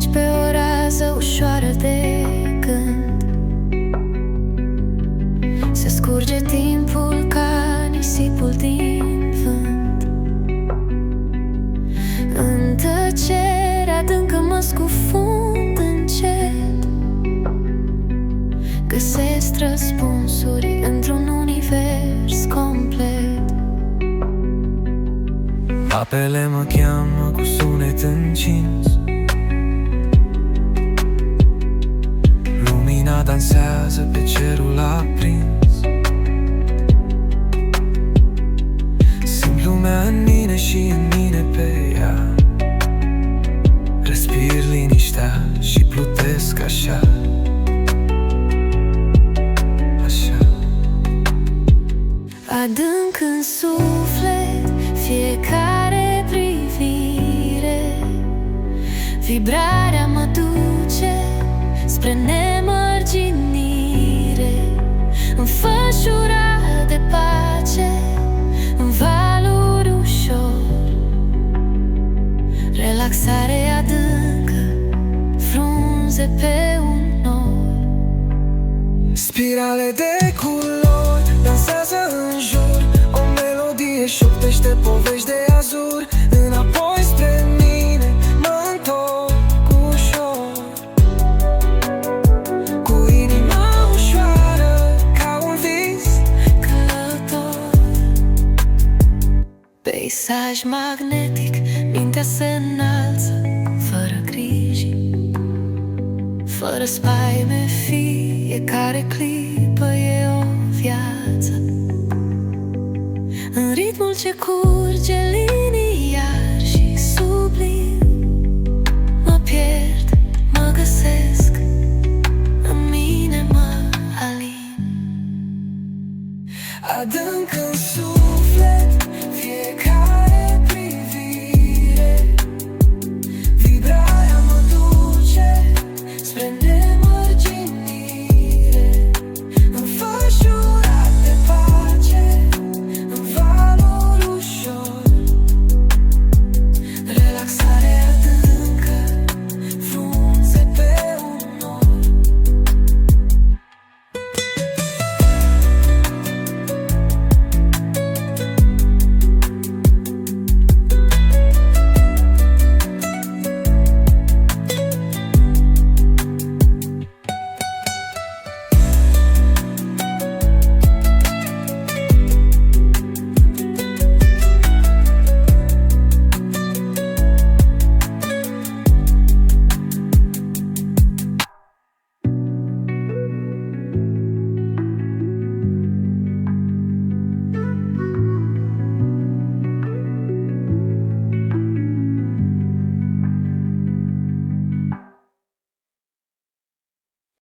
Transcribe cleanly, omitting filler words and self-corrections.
Treci pe o rază ușoară de gând, se scurge timpul ca nisipul din vânt. În tăcere adâncă mă scufund încet, găsesc răspunsuri într-un univers complet. Apele mă cheamă cu sunet încins, lumina dansează pe cerul aprins. Simt lumea în mine și în mine pe ea, respir liniștea și plutesc așa. Adânc în suflet fiecare privire, vibrarea mă duce spre nemărginire. Înfășurat de pace în valuri ușor, relaxare adâncă, frunze pe un nor. Spirale de culori dansează în jur, o melodie șoptește povești de azur. Înapoi spre mine mă întorc ușor, cu inima ușoară ca un vis călător. Peisaj magnetic, mintea se înalță fără griji, fără spaime, fiecare clipă e o viață. În ritmul ce curge lin